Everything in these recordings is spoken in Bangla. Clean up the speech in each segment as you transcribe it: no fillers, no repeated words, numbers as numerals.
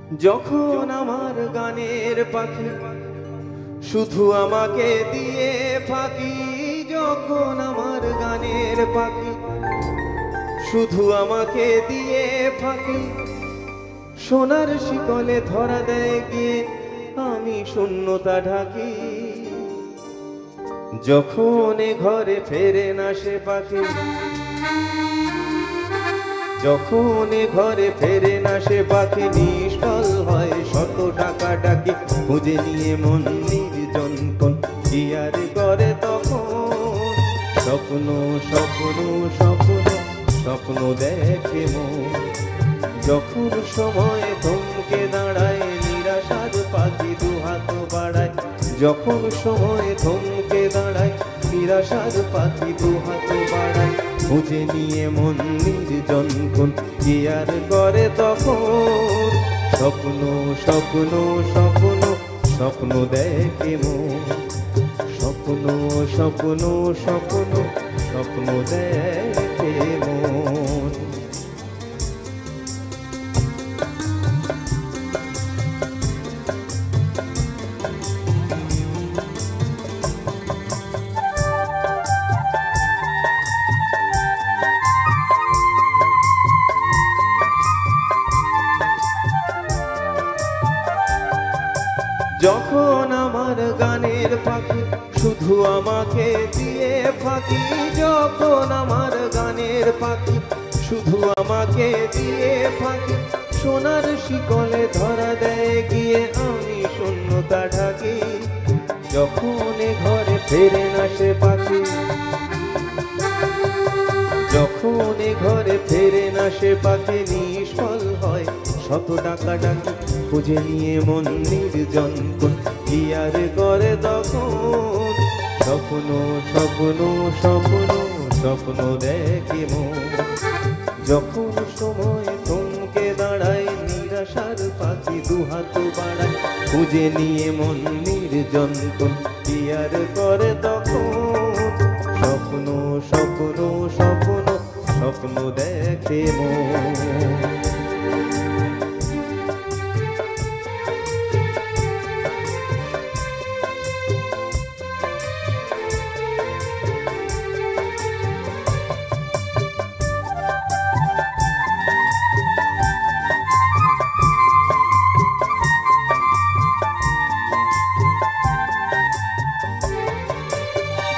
যখন আমার গানের পাখি শুধু আমাকে দিয়ে ফাঁকি, যখন আমার গানের পাখি শুধু আমাকে দিয়ে ফাঁকি, সোনার শিকলে ধরা দেয় গিয়ে আমি শূন্যতা ঢাকি। যখন এ ঘরে ফেরে না সে পাখি, যখন এ ঘরে ফেরে না সে পাখি, নিষ্ফল হয় শত টাকা ডাকি। খুঁজে নিয়ে মন নির্জন কোন কি আর করে তখন, স্বপ্ন স্বপ্ন স্বপ্ন স্বপ্ন দেখে মন। যখন সময় থমকে দাঁড়ায় নিরাশার পাখি দুহাত বাড়ায়, যখন সময় থমকে দাঁড়ায় নিরাশার পাখি দুহাত বাড়ায়। খুঁজে নিয়ে মন নির্জন কোন কি আর করে তখন, স্বপ্ন স্বপ্ন স্বপ্ন স্বপ্ন দেখে মন। স্বপ্ন স্বপ্ন স্বপ্ন স্বপ্ন দেখে মন। যখন আমার গানের পাখি শুধু আমাকে দিয়ে ফাঁকি, যখন আমার গানের পাখি শুধু আমাকে দিয়ে ফাঁকি, সোনার শিকলে ধরা দেয় গিয়ে আমি শূন্যতা ঢাকি। যখন এ ঘরে ফেরে না সে পাখি, যখন এ ঘরে ফেরে না সে পাখি, নিষ্ফল হয় শত টাকা ডাকি। খুঁজে নিয়ে মন নির্জন কোন কি আর করে তখন, স্বপ্ন স্বপ্ন স্বপ্ন স্বপ্ন দেখে মন। যখন সময় থমকে দাঁড়ায় নিরাশার পাখি দুহাত বাড়ায়, খুঁজে নিয়ে মন নির্জন কোন কি আর করে তখন, স্বপ্ন স্বপ্ন স্বপ্ন স্বপ্ন দেখে মন।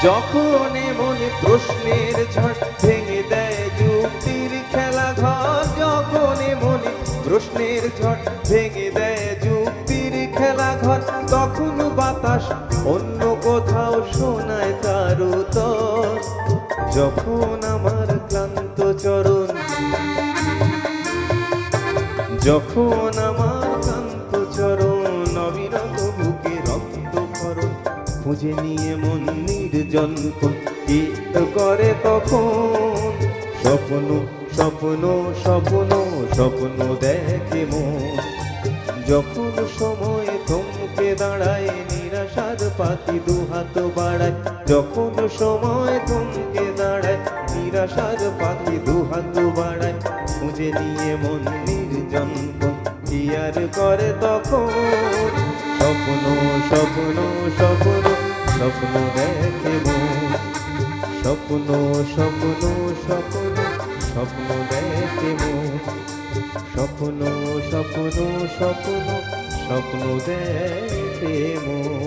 যখন মনে প্রশ্নের ঝড় ভেঙে দেয় যুক্তির খেলা ঘর, যখন মনে প্রশ্নের ঝড় ভেঙে দেয় যুক্তির খেলা ঘর, তখন বাতাস অন্য কোথাও শোনায় তার উত্তর। যখন আমার ক্লান্ত চরণ, যখন আমার ক্লান্ত চরণ অবিরত বুকে রক্ত করণ, খুঁজে নিয়ে মন নির্জন কোন কি করে তখন, স্বপ্ন স্বপ্ন স্বপ্ন স্বপ্ন দেখে মন। যখন সময় থমকে দাঁড়ায় নিরাশার পাখি দুহাত বাড়ায়, যখন সময় থমকে দাঁড়ায় নিরাশার পাখি দুহাত বাড়ায়, খুঁজে নিয়ে মন নির্জন কোন কি আর করে তখন, স্বপ্ন স্বপ্ন স্বপ্ন স্বপ্ন দেখে মন। স্বপ্ন স্বপ্ন স্বপ্ন স্বপ্ন দেখে মন। স্বপ্ন স্বপ্ন স্বপ্ন স্বপ্ন দেখে মন।